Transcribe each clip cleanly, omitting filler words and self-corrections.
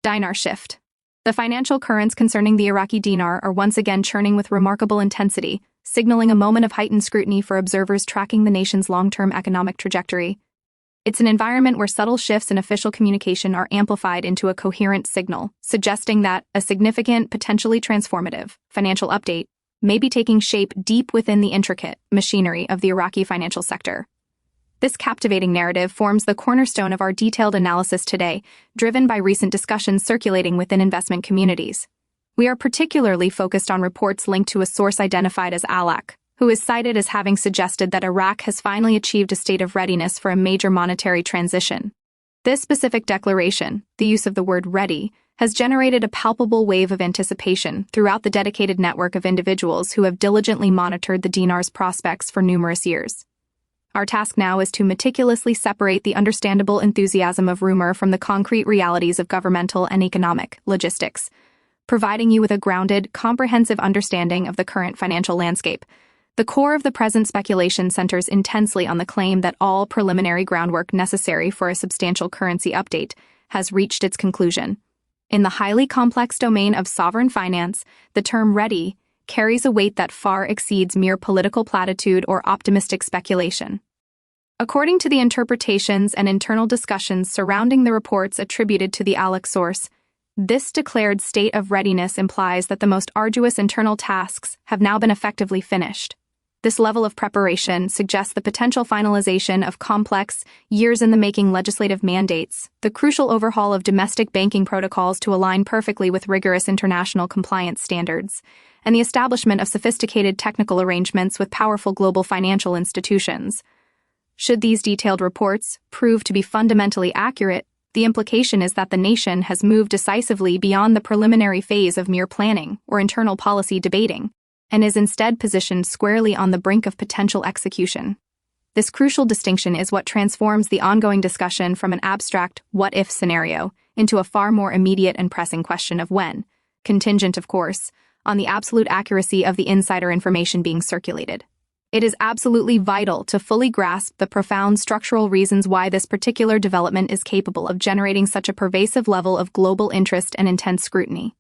Dinar shift. The financial currents concerning the Iraqi dinar are once again churning with remarkable intensity, signaling a moment of heightened scrutiny for observers tracking the nation's long-term economic trajectory. It's an environment where subtle shifts in official communication are amplified into a coherent signal, suggesting that a significant, potentially transformative, financial update may be taking shape deep within the intricate machinery of the Iraqi financial sector. This captivating narrative forms the cornerstone of our detailed analysis today, driven by recent discussions circulating within investment communities. We are particularly focused on reports linked to a source identified as Alak, who is cited as having suggested that Iraq has finally achieved a state of readiness for a major monetary transition. This specific declaration, the use of the word ready, has generated a palpable wave of anticipation throughout the dedicated network of individuals who have diligently monitored the dinar's prospects for numerous years. Our task now is to meticulously separate the understandable enthusiasm of rumor from the concrete realities of governmental and economic logistics, providing you with a grounded, comprehensive understanding of the current financial landscape. The core of the present speculation centers intensely on the claim that all preliminary groundwork necessary for a substantial currency update has reached its conclusion. In the highly complex domain of sovereign finance, the term ready carries a weight that far exceeds mere political platitude or optimistic speculation. According to the interpretations and internal discussions surrounding the reports attributed to the Alak source, this declared state of readiness implies that the most arduous internal tasks have now been effectively finished. This level of preparation suggests the potential finalization of complex, years-in-the-making legislative mandates, the crucial overhaul of domestic banking protocols to align perfectly with rigorous international compliance standards, and the establishment of sophisticated technical arrangements with powerful global financial institutions. Should these detailed reports prove to be fundamentally accurate, the implication is that the nation has moved decisively beyond the preliminary phase of mere planning or internal policy debating, and is instead positioned squarely on the brink of potential execution. This crucial distinction is what transforms the ongoing discussion from an abstract what-if scenario into a far more immediate and pressing question of when, contingent, of course, on the absolute accuracy of the insider information being circulated. It is absolutely vital to fully grasp the profound structural reasons why this particular development is capable of generating such a pervasive level of global interest and intense scrutiny.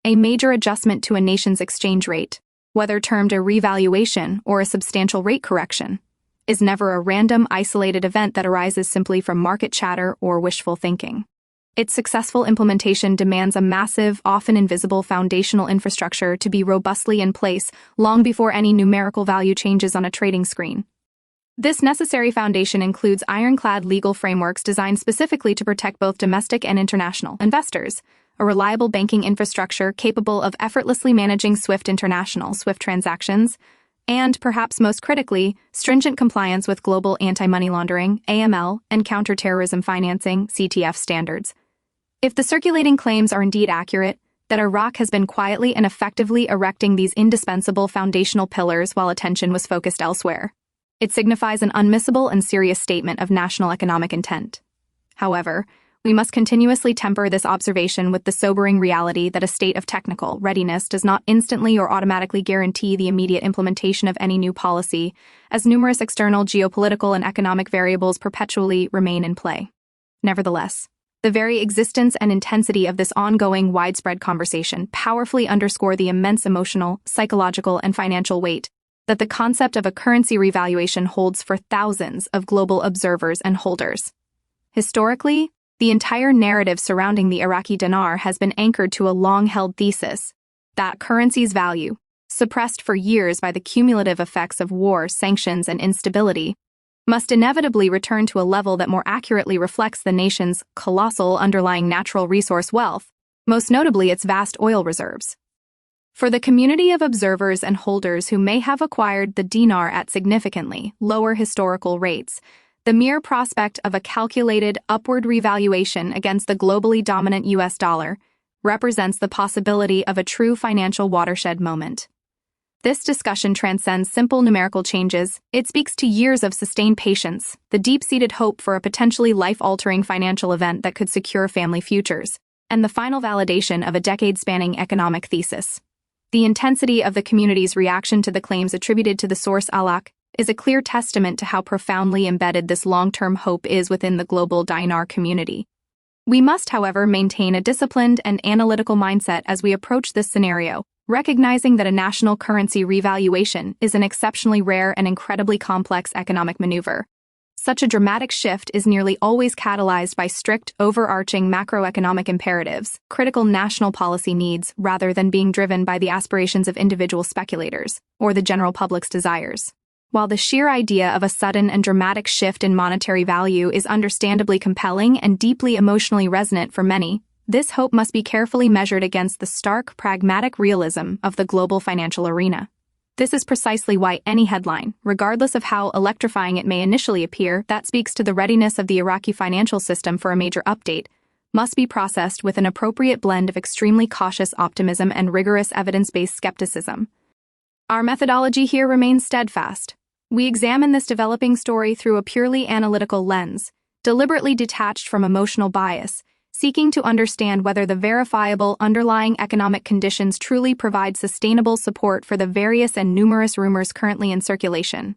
A major adjustment to a nation's exchange rate, whether termed a revaluation or a substantial rate correction, is never a random, isolated event that arises simply from market chatter or wishful thinking. Its successful implementation demands a massive, often invisible foundational infrastructure to be robustly in place long before any numerical value changes on a trading screen. This necessary foundation includes ironclad legal frameworks designed specifically to protect both domestic and international investors, a reliable banking infrastructure capable of effortlessly managing SWIFT transactions, and, perhaps most critically, stringent compliance with global anti-money laundering, AML, and counterterrorism financing, CTF standards. If the circulating claims are indeed accurate, that Iraq has been quietly and effectively erecting these indispensable foundational pillars while attention was focused elsewhere, it signifies an unmissable and serious statement of national economic intent. However, we must continuously temper this observation with the sobering reality that a state of technical readiness does not instantly or automatically guarantee the immediate implementation of any new policy, as numerous external geopolitical and economic variables perpetually remain in play. Nevertheless, the very existence and intensity of this ongoing, widespread conversation powerfully underscore the immense emotional, psychological, and financial weight that the concept of a currency revaluation holds for thousands of global observers and holders. Historically, the entire narrative surrounding the Iraqi dinar has been anchored to a long-held thesis that currency's value, suppressed for years by the cumulative effects of war, sanctions, and instability, must inevitably return to a level that more accurately reflects the nation's colossal underlying natural resource wealth, most notably its vast oil reserves. For the community of observers and holders who may have acquired the dinar at significantly lower historical rates, the mere prospect of a calculated upward revaluation against the globally dominant US dollar represents the possibility of a true financial watershed moment. This discussion transcends simple numerical changes. It speaks to years of sustained patience, the deep-seated hope for a potentially life-altering financial event that could secure family futures, and the final validation of a decade-spanning economic thesis. The intensity of the community's reaction to the claims attributed to the source Alak is a clear testament to how profoundly embedded this long-term hope is within the global dinar community. We must, however, maintain a disciplined and analytical mindset as we approach this scenario, recognizing that a national currency revaluation is an exceptionally rare and incredibly complex economic maneuver. Such a dramatic shift is nearly always catalyzed by strict, overarching macroeconomic imperatives, critical national policy needs, rather than being driven by the aspirations of individual speculators or the general public's desires. While the sheer idea of a sudden and dramatic shift in monetary value is understandably compelling and deeply emotionally resonant for many, this hope must be carefully measured against the stark, pragmatic realism of the global financial arena. This is precisely why any headline, regardless of how electrifying it may initially appear, that speaks to the readiness of the Iraqi financial system for a major update, must be processed with an appropriate blend of extremely cautious optimism and rigorous evidence-based skepticism. Our methodology here remains steadfast. We examine this developing story through a purely analytical lens, deliberately detached from emotional bias, seeking to understand whether the verifiable underlying economic conditions truly provide sustainable support for the various and numerous rumors currently in circulation.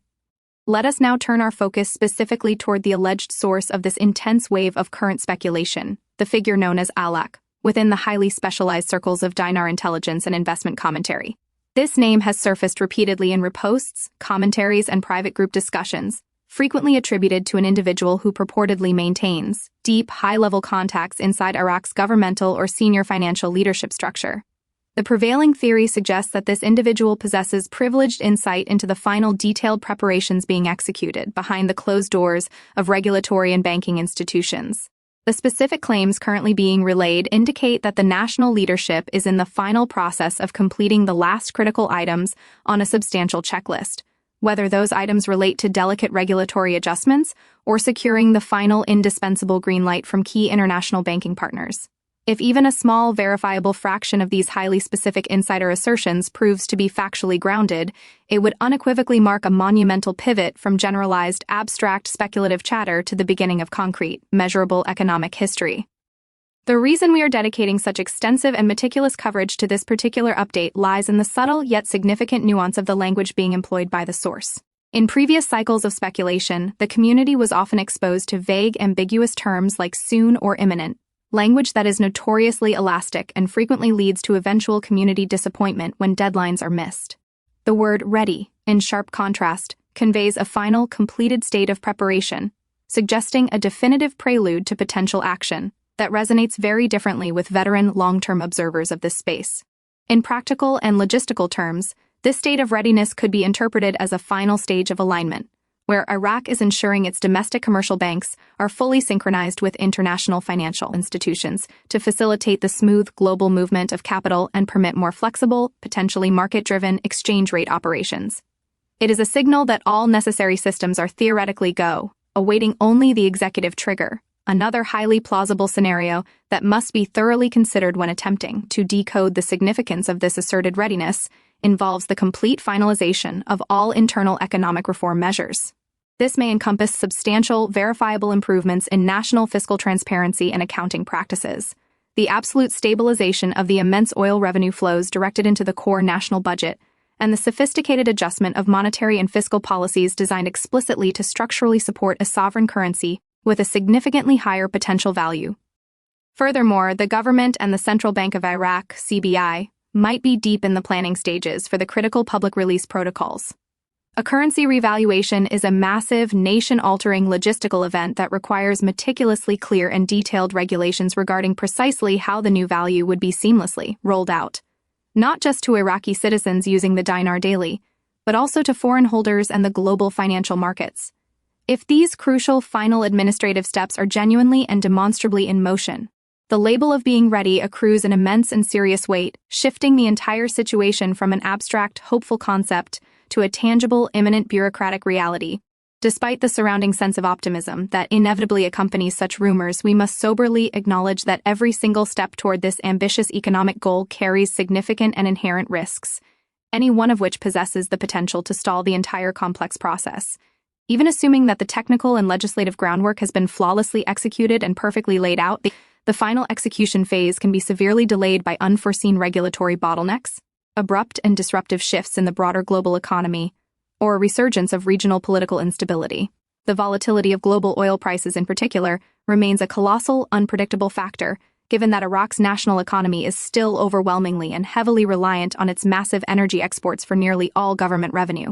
Let us now turn our focus specifically toward the alleged source of this intense wave of current speculation, the figure known as Alak, within the highly specialized circles of Dinar intelligence and investment commentary. This name has surfaced repeatedly in reposts, commentaries, and private group discussions, frequently attributed to an individual who purportedly maintains deep, high-level contacts inside Iraq's governmental or senior financial leadership structure. The prevailing theory suggests that this individual possesses privileged insight into the final detailed preparations being executed behind the closed doors of regulatory and banking institutions. The specific claims currently being relayed indicate that the national leadership is in the final process of completing the last critical items on a substantial checklist, whether those items relate to delicate regulatory adjustments or securing the final indispensable green light from key international banking partners. If even a small, verifiable fraction of these highly specific insider assertions proves to be factually grounded, it would unequivocally mark a monumental pivot from generalized, abstract, speculative chatter to the beginning of concrete, measurable economic history. The reason we are dedicating such extensive and meticulous coverage to this particular update lies in the subtle yet significant nuance of the language being employed by the source. In previous cycles of speculation, the community was often exposed to vague, ambiguous terms like soon or imminent, language that is notoriously elastic and frequently leads to eventual community disappointment when deadlines are missed. The word ready, in sharp contrast, conveys a final, completed state of preparation, suggesting a definitive prelude to potential action that resonates very differently with veteran, long-term observers of this space. In practical and logistical terms, this state of readiness could be interpreted as a final stage of alignment, where Iraq is ensuring its domestic commercial banks are fully synchronized with international financial institutions to facilitate the smooth global movement of capital and permit more flexible, potentially market-driven exchange rate operations. It is a signal that all necessary systems are theoretically go, awaiting only the executive trigger. Another highly plausible scenario that must be thoroughly considered when attempting to decode the significance of this asserted readiness involves the complete finalization of all internal economic reform measures. This may encompass substantial, verifiable improvements in national fiscal transparency and accounting practices, the absolute stabilization of the immense oil revenue flows directed into the core national budget, and the sophisticated adjustment of monetary and fiscal policies designed explicitly to structurally support a sovereign currency with a significantly higher potential value. Furthermore, the government and the Central Bank of Iraq, CBI, might be deep in the planning stages for the critical public release protocols. A currency revaluation is a massive, nation-altering logistical event that requires meticulously clear and detailed regulations regarding precisely how the new value would be seamlessly rolled out, not just to Iraqi citizens using the dinar daily, but also to foreign holders and the global financial markets. If these crucial final administrative steps are genuinely and demonstrably in motion, the label of being ready accrues an immense and serious weight, shifting the entire situation from an abstract, hopeful concept to a tangible, imminent bureaucratic reality. Despite the surrounding sense of optimism that inevitably accompanies such rumors, we must soberly acknowledge that every single step toward this ambitious economic goal carries significant and inherent risks, any one of which possesses the potential to stall the entire complex process. Even assuming that the technical and legislative groundwork has been flawlessly executed and perfectly laid out, the final execution phase can be severely delayed by unforeseen regulatory bottlenecks, abrupt and disruptive shifts in the broader global economy, or a resurgence of regional political instability. The volatility of global oil prices in particular remains a colossal, unpredictable factor, given that Iraq's national economy is still overwhelmingly and heavily reliant on its massive energy exports for nearly all government revenue.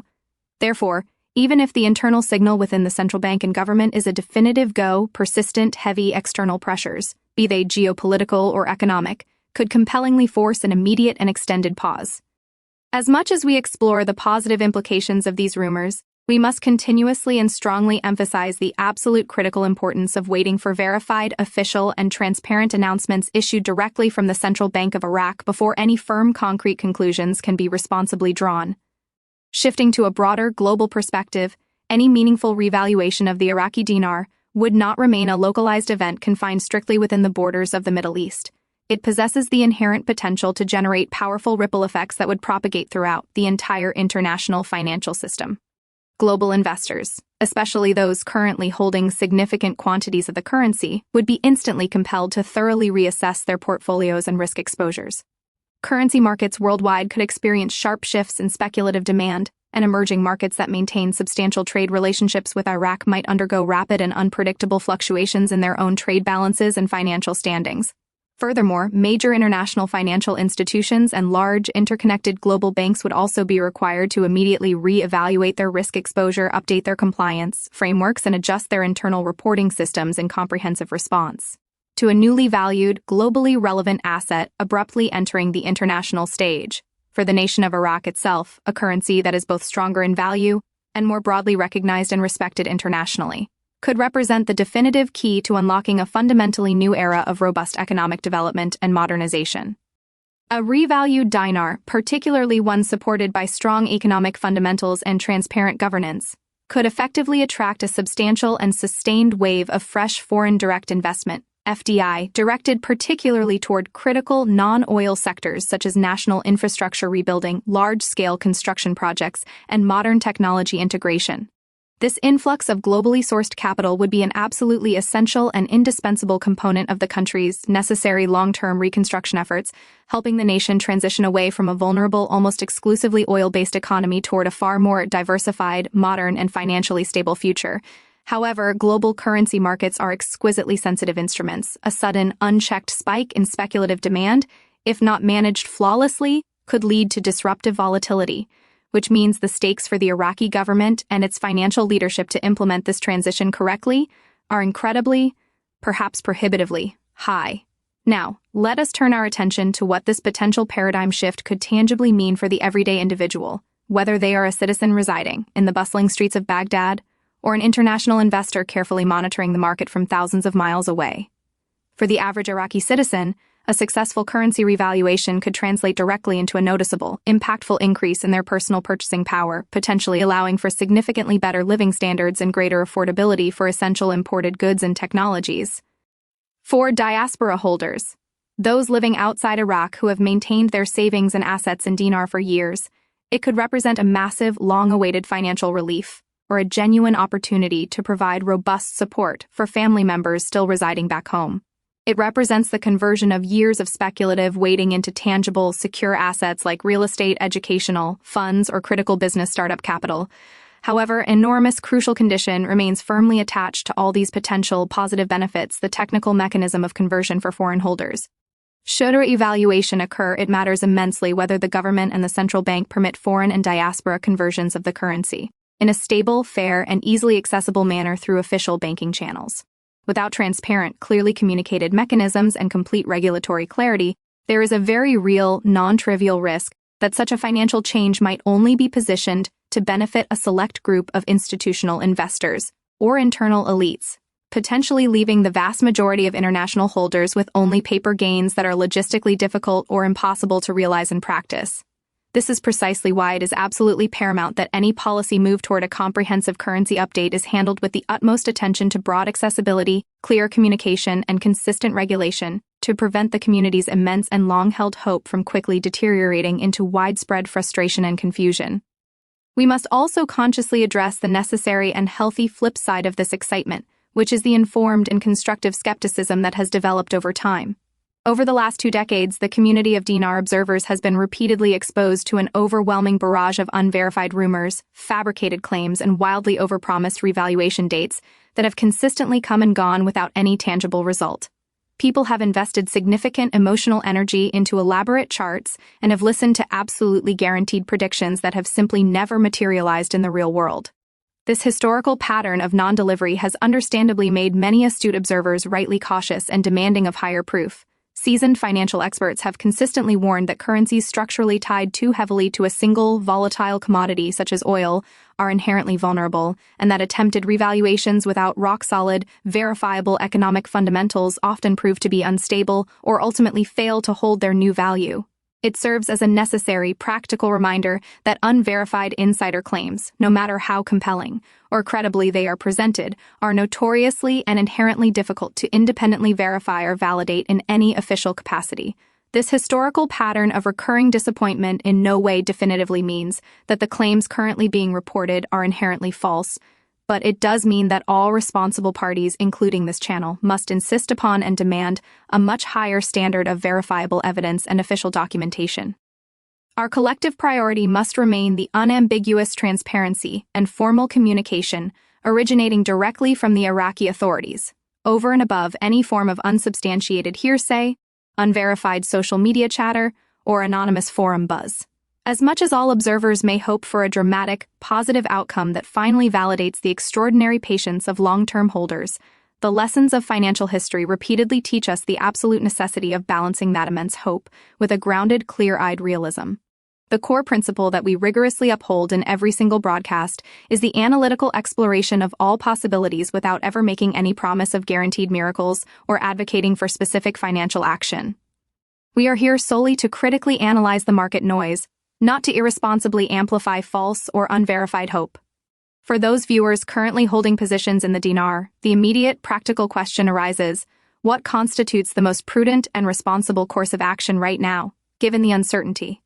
Therefore, even if the internal signal within the central bank and government is a definitive go, persistent, heavy external pressures, be they geopolitical or economic, could compellingly force an immediate and extended pause. As much as we explore the positive implications of these rumors, we must continuously and strongly emphasize the absolute critical importance of waiting for verified, official, and transparent announcements issued directly from the Central Bank of Iraq before any firm concrete conclusions can be responsibly drawn. Shifting to a broader global perspective, any meaningful revaluation of the Iraqi dinar would not remain a localized event confined strictly within the borders of the Middle East. It possesses the inherent potential to generate powerful ripple effects that would propagate throughout the entire international financial system. Global investors, especially those currently holding significant quantities of the currency, would be instantly compelled to thoroughly reassess their portfolios and risk exposures. Currency markets worldwide could experience sharp shifts in speculative demand, and emerging markets that maintain substantial trade relationships with Iraq might undergo rapid and unpredictable fluctuations in their own trade balances and financial standings. Furthermore, major international financial institutions and large, interconnected global banks would also be required to immediately re-evaluate their risk exposure, update their compliance frameworks, and adjust their internal reporting systems in comprehensive response to a newly valued, globally relevant asset abruptly entering the international stage. For the nation of Iraq itself, a currency that is both stronger in value and more broadly recognized and respected internationally could represent the definitive key to unlocking a fundamentally new era of robust economic development and modernization. A revalued dinar, particularly one supported by strong economic fundamentals and transparent governance, could effectively attract a substantial and sustained wave of fresh foreign direct investment, FDI, directed particularly toward critical non-oil sectors such as national infrastructure rebuilding, large-scale construction projects, and modern technology integration. This influx of globally sourced capital would be an absolutely essential and indispensable component of the country's necessary long-term reconstruction efforts, helping the nation transition away from a vulnerable, almost exclusively oil-based economy toward a far more diversified, modern, and financially stable future. However, global currency markets are exquisitely sensitive instruments. A sudden, unchecked spike in speculative demand, if not managed flawlessly, could lead to disruptive volatility, which means the stakes for the Iraqi government and its financial leadership to implement this transition correctly are incredibly, perhaps prohibitively, high. Now, let us turn our attention to what this potential paradigm shift could tangibly mean for the everyday individual, whether they are a citizen residing in the bustling streets of Baghdad or an international investor carefully monitoring the market from thousands of miles away. For the average Iraqi citizen, a successful currency revaluation could translate directly into a noticeable, impactful increase in their personal purchasing power, potentially allowing for significantly better living standards and greater affordability for essential imported goods and technologies. For diaspora holders, those living outside Iraq who have maintained their savings and assets in dinar for years, it could represent a massive, long-awaited financial relief, or a genuine opportunity to provide robust support for family members still residing back home. It represents the conversion of years of speculative waiting into tangible, secure assets like real estate, educational, funds, or critical business startup capital. However, enormous crucial condition remains firmly attached to all these potential positive benefits: the technical mechanism of conversion for foreign holders. Should a revaluation occur, it matters immensely whether the government and the central bank permit foreign and diaspora conversions of the currency in a stable, fair, and easily accessible manner through official banking channels. Without transparent, clearly communicated mechanisms and complete regulatory clarity, there is a very real, non-trivial risk that such a financial change might only be positioned to benefit a select group of institutional investors or internal elites, potentially leaving the vast majority of international holders with only paper gains that are logistically difficult or impossible to realize in practice. This is precisely why it is absolutely paramount that any policy move toward a comprehensive currency update is handled with the utmost attention to broad accessibility, clear communication, and consistent regulation to prevent the community's immense and long-held hope from quickly deteriorating into widespread frustration and confusion. We must also consciously address the necessary and healthy flip side of this excitement, which is the informed and constructive skepticism that has developed over time. Over the last 2 decades, the community of Dinar observers has been repeatedly exposed to an overwhelming barrage of unverified rumors, fabricated claims, and wildly overpromised revaluation dates that have consistently come and gone without any tangible result. People have invested significant emotional energy into elaborate charts and have listened to absolutely guaranteed predictions that have simply never materialized in the real world. This historical pattern of non-delivery has understandably made many astute observers rightly cautious and demanding of higher proof. Seasoned financial experts have consistently warned that currencies structurally tied too heavily to a single, volatile commodity such as oil are inherently vulnerable, and that attempted revaluations without rock-solid, verifiable economic fundamentals often prove to be unstable or ultimately fail to hold their new value. It serves as a necessary, practical reminder that unverified insider claims, no matter how compelling or credibly they are presented, are notoriously and inherently difficult to independently verify or validate in any official capacity. This historical pattern of recurring disappointment in no way definitively means that the claims currently being reported are inherently false, but it does mean that all responsible parties, including this channel, must insist upon and demand a much higher standard of verifiable evidence and official documentation. Our collective priority must remain the unambiguous transparency and formal communication originating directly from the Iraqi authorities, over and above any form of unsubstantiated hearsay, unverified social media chatter, or anonymous forum buzz. As much as all observers may hope for a dramatic, positive outcome that finally validates the extraordinary patience of long-term holders, the lessons of financial history repeatedly teach us the absolute necessity of balancing that immense hope with a grounded, clear-eyed realism. The core principle that we rigorously uphold in every single broadcast is the analytical exploration of all possibilities without ever making any promise of guaranteed miracles or advocating for specific financial action. We are here solely to critically analyze the market noise, not to irresponsibly amplify false or unverified hope. For those viewers currently holding positions in the dinar, the immediate practical question arises: what constitutes the most prudent and responsible course of action right now, given the uncertainty?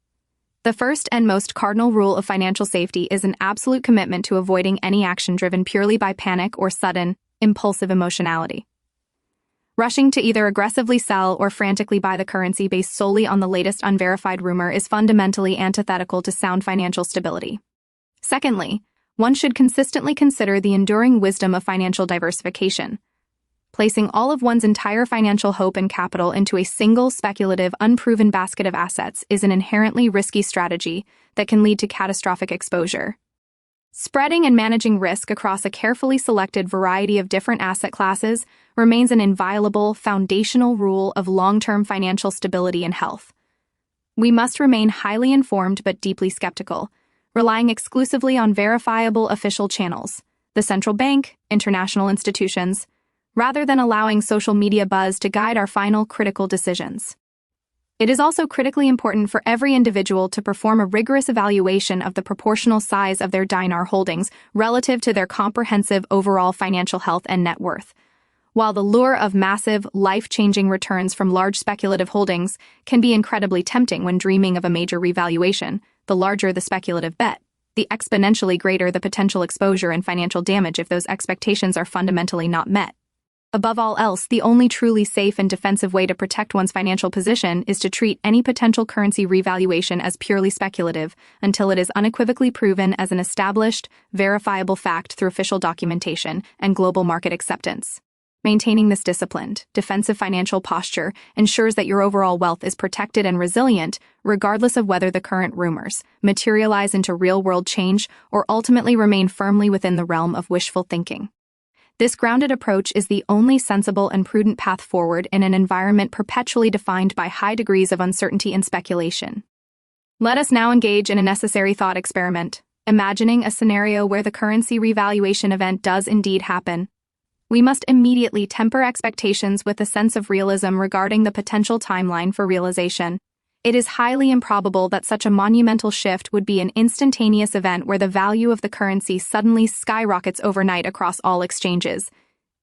The first and most cardinal rule of financial safety is an absolute commitment to avoiding any action driven purely by panic or sudden, impulsive emotionality. Rushing to either aggressively sell or frantically buy the currency based solely on the latest unverified rumor is fundamentally antithetical to sound financial stability. Secondly, one should consistently consider the enduring wisdom of financial diversification. Placing all of one's entire financial hope and capital into a single speculative, unproven basket of assets is an inherently risky strategy that can lead to catastrophic exposure. Spreading and managing risk across a carefully selected variety of different asset classes remains an inviolable, foundational rule of long-term financial stability and health. We must remain highly informed but deeply skeptical, relying exclusively on verifiable official channels, the central bank, international institutions, rather than allowing social media buzz to guide our final critical decisions. It is also critically important for every individual to perform a rigorous evaluation of the proportional size of their dinar holdings relative to their comprehensive overall financial health and net worth. While the lure of massive, life-changing returns from large speculative holdings can be incredibly tempting when dreaming of a major revaluation, the larger the speculative bet, the exponentially greater the potential exposure and financial damage if those expectations are fundamentally not met. Above all else, the only truly safe and defensive way to protect one's financial position is to treat any potential currency revaluation as purely speculative until it is unequivocally proven as an established, verifiable fact through official documentation and global market acceptance. Maintaining this disciplined, defensive financial posture ensures that your overall wealth is protected and resilient, regardless of whether the current rumors materialize into real-world change or ultimately remain firmly within the realm of wishful thinking. This grounded approach is the only sensible and prudent path forward in an environment perpetually defined by high degrees of uncertainty and speculation. Let us now engage in a necessary thought experiment, imagining a scenario where the currency revaluation event does indeed happen. We must immediately temper expectations with a sense of realism regarding the potential timeline for realization. It is highly improbable that such a monumental shift would be an instantaneous event where the value of the currency suddenly skyrockets overnight across all exchanges.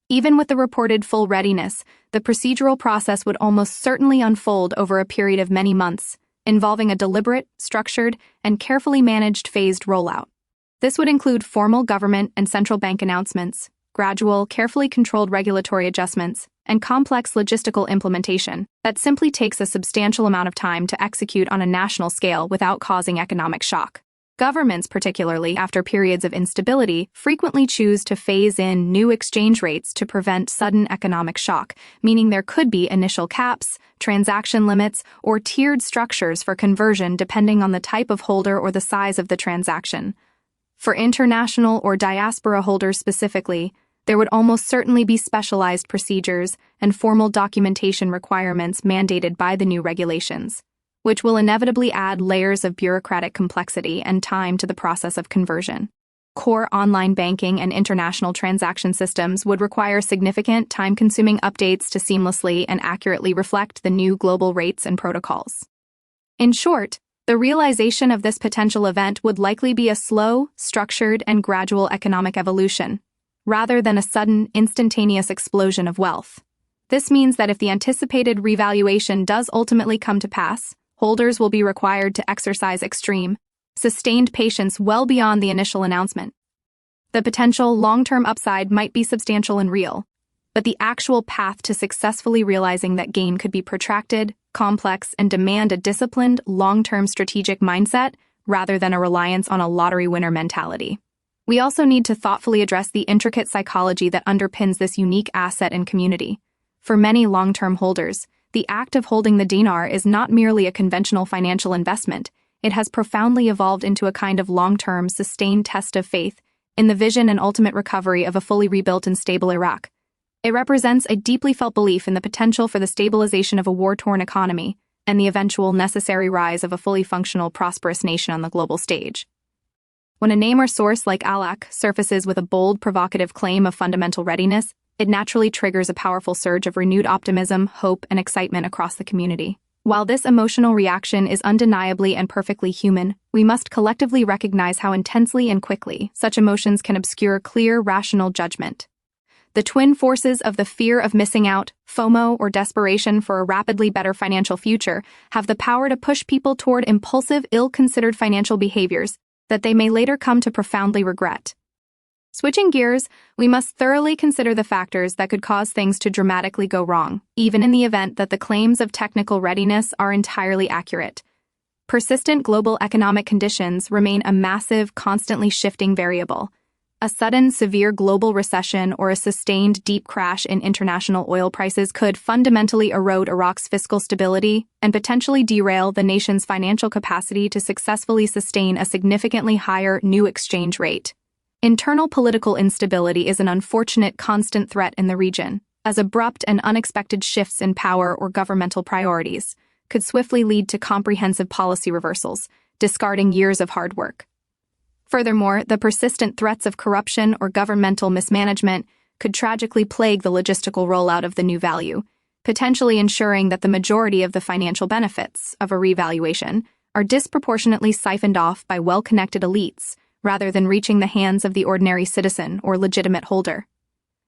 Even with the reported full readiness, the procedural process would almost certainly unfold over a period of many months, involving a deliberate, structured, and carefully managed phased rollout. This would include formal government and central bank announcements, gradual, carefully controlled regulatory adjustments, and complex logistical implementation that simply takes a substantial amount of time to execute on a national scale without causing economic shock. Governments, particularly after periods of instability, frequently choose to phase in new exchange rates to prevent sudden economic shock, meaning there could be initial caps, transaction limits, or tiered structures for conversion depending on the type of holder or the size of the transaction. For international or diaspora holders specifically, there would almost certainly be specialized procedures and formal documentation requirements mandated by the new regulations, which will inevitably add layers of bureaucratic complexity and time to the process of conversion. Core online banking and international transaction systems would require significant, time-consuming updates to seamlessly and accurately reflect the new global rates and protocols. In short, the realization of this potential event would likely be a slow, structured, and gradual economic evolution, rather than a sudden, instantaneous explosion of wealth. This means that if the anticipated revaluation does ultimately come to pass, holders will be required to exercise extreme, sustained patience well beyond the initial announcement. The potential long-term upside might be substantial and real, but the actual path to successfully realizing that gain could be protracted, complex, and demand a disciplined, long-term strategic mindset rather than a reliance on a lottery winner mentality. We also need to thoughtfully address the intricate psychology that underpins this unique asset and community. For many long-term holders, the act of holding the dinar is not merely a conventional financial investment. It has profoundly evolved into a kind of long-term, sustained test of faith in the vision and ultimate recovery of a fully rebuilt and stable Iraq. It represents a deeply felt belief in the potential for the stabilization of a war-torn economy and the eventual necessary rise of a fully functional, prosperous nation on the global stage. When a name or source like Alak surfaces with a bold, provocative claim of fundamental readiness, it naturally triggers a powerful surge of renewed optimism, hope, and excitement across the community. While this emotional reaction is undeniably and perfectly human, we must collectively recognize how intensely and quickly such emotions can obscure clear, rational judgment. The twin forces of the fear of missing out, FOMO, or desperation for a rapidly better financial future have the power to push people toward impulsive, ill-considered financial behaviors that they may later come to profoundly regret. Switching gears, we must thoroughly consider the factors that could cause things to dramatically go wrong, even in the event that the claims of technical readiness are entirely accurate. Persistent global economic conditions remain a massive, constantly shifting variable. A sudden, severe global recession or a sustained deep crash in international oil prices could fundamentally erode Iraq's fiscal stability and potentially derail the nation's financial capacity to successfully sustain a significantly higher new exchange rate. Internal political instability is an unfortunate constant threat in the region, as abrupt and unexpected shifts in power or governmental priorities could swiftly lead to comprehensive policy reversals, discarding years of hard work. Furthermore, the persistent threats of corruption or governmental mismanagement could tragically plague the logistical rollout of the new value, potentially ensuring that the majority of the financial benefits of a revaluation are disproportionately siphoned off by well-connected elites rather than reaching the hands of the ordinary citizen or legitimate holder.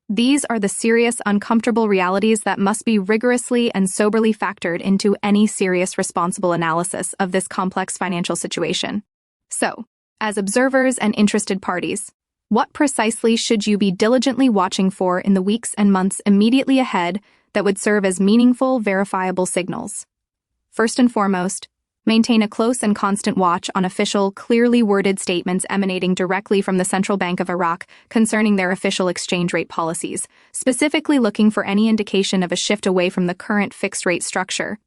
These are the serious, uncomfortable realities that must be rigorously and soberly factored into any serious, responsible analysis of this complex financial situation. So, as observers and interested parties, what precisely should you be diligently watching for in the weeks and months immediately ahead that would serve as meaningful, verifiable signals? First and foremost, maintain a close and constant watch on official, clearly worded statements emanating directly from the Central Bank of Iraq concerning their official exchange rate policies, specifically looking for any indication of a shift away from the current fixed-rate structure.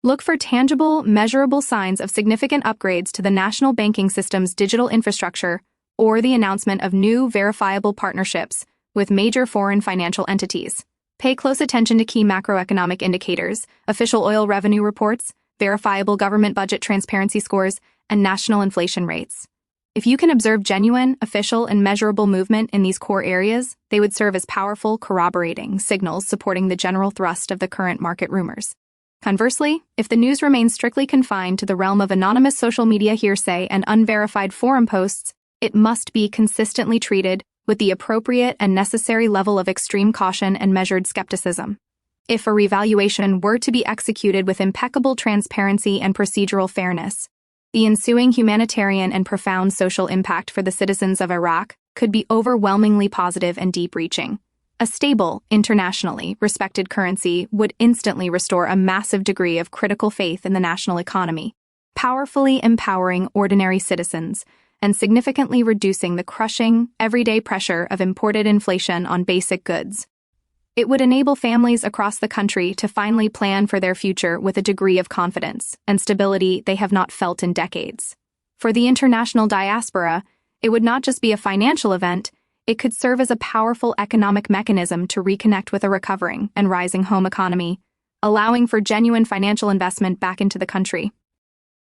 Look for tangible, measurable signs of significant upgrades to the national banking system's digital infrastructure or the announcement of new, verifiable partnerships with major foreign financial entities. Pay close attention to key macroeconomic indicators, official oil revenue reports, verifiable government budget transparency scores, and national inflation rates. If you can observe genuine, official, and measurable movement in these core areas, they would serve as powerful, corroborating signals supporting the general thrust of the current market rumors. Conversely, if the news remains strictly confined to the realm of anonymous social media hearsay and unverified forum posts, it must be consistently treated with the appropriate and necessary level of extreme caution and measured skepticism. If a revaluation were to be executed with impeccable transparency and procedural fairness, the ensuing humanitarian and profound social impact for the citizens of Iraq could be overwhelmingly positive and deep-reaching. A stable, internationally respected currency would instantly restore a massive degree of critical faith in the national economy, powerfully empowering ordinary citizens and significantly reducing the crushing, everyday pressure of imported inflation on basic goods. It would enable families across the country to finally plan for their future with a degree of confidence and stability they have not felt in decades. For the international diaspora, it would not just be a financial event, it could serve as a powerful economic mechanism to reconnect with a recovering and rising home economy, allowing for genuine financial investment back into the country.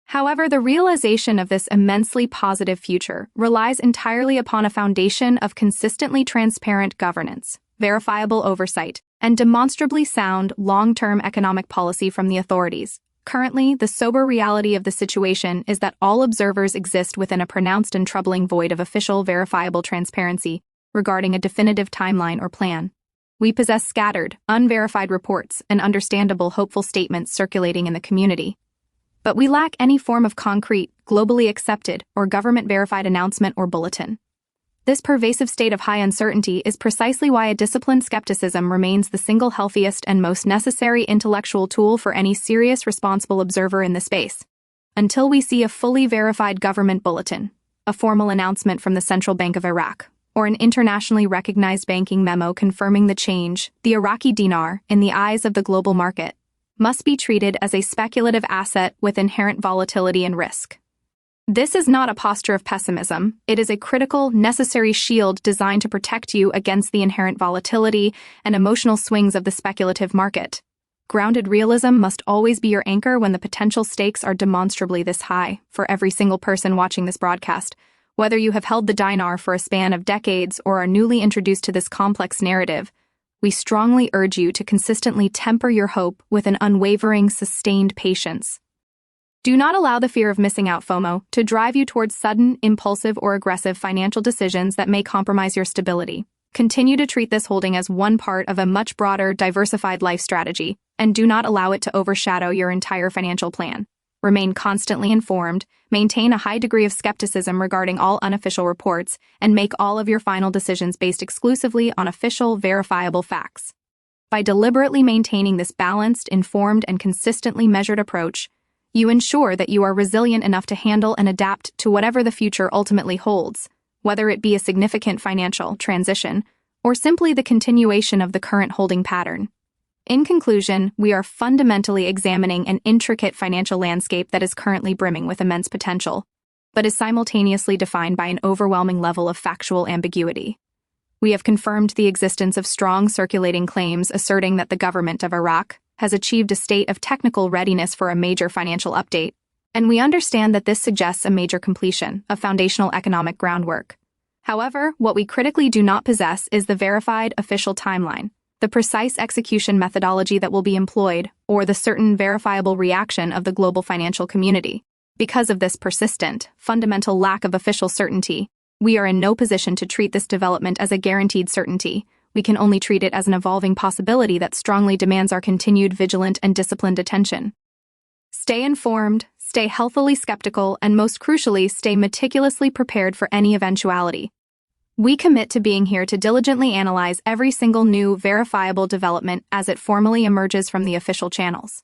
However, the realization of this immensely positive future relies entirely upon a foundation of consistently transparent governance, verifiable oversight, and demonstrably sound long-term economic policy from the authorities. Currently, the sober reality of the situation is that all observers exist within a pronounced and troubling void of official, verifiable transparency regarding a definitive timeline or plan. We possess scattered, unverified reports and understandable hopeful statements circulating in the community. But we lack any form of concrete, globally accepted, or government-verified announcement or bulletin. This pervasive state of high uncertainty is precisely why a disciplined skepticism remains the single healthiest and most necessary intellectual tool for any serious responsible observer in the space. Until we see a fully verified government bulletin, a formal announcement from the Central Bank of Iraq, or an internationally recognized banking memo confirming the change, the Iraqi dinar, in the eyes of the global market, must be treated as a speculative asset with inherent volatility and risk. This is not a posture of pessimism. It is a critical, necessary shield designed to protect you against the inherent volatility and emotional swings of the speculative market. Grounded realism must always be your anchor when the potential stakes are demonstrably this high for every single person watching this broadcast. Whether you have held the dinar for a span of decades or are newly introduced to this complex narrative, we strongly urge you to consistently temper your hope with an unwavering, sustained patience. Do not allow the fear of missing out (FOMO) to drive you towards sudden, impulsive, or aggressive financial decisions that may compromise your stability. Continue to treat this holding as one part of a much broader, diversified life strategy, and do not allow it to overshadow your entire financial plan. Remain constantly informed, maintain a high degree of skepticism regarding all unofficial reports, and make all of your final decisions based exclusively on official, verifiable facts. By deliberately maintaining this balanced, informed, and consistently measured approach, you ensure that you are resilient enough to handle and adapt to whatever the future ultimately holds, whether it be a significant financial transition or simply the continuation of the current holding pattern. In conclusion, we are fundamentally examining an intricate financial landscape that is currently brimming with immense potential, but is simultaneously defined by an overwhelming level of factual ambiguity. We have confirmed the existence of strong circulating claims asserting that the government of Iraq has achieved a state of technical readiness for a major financial update, and we understand that this suggests a major completion of foundational economic groundwork. However, what we critically do not possess is the verified official timeline, the precise execution methodology that will be employed, or the certain verifiable reaction of the global financial community. Because of this persistent, fundamental lack of official certainty, we are in no position to treat this development as a guaranteed certainty. We can only treat it as an evolving possibility that strongly demands our continued vigilant and disciplined attention. Stay informed, stay healthily skeptical, and most crucially, stay meticulously prepared for any eventuality. We commit to being here to diligently analyze every single new, verifiable development as it formally emerges from the official channels.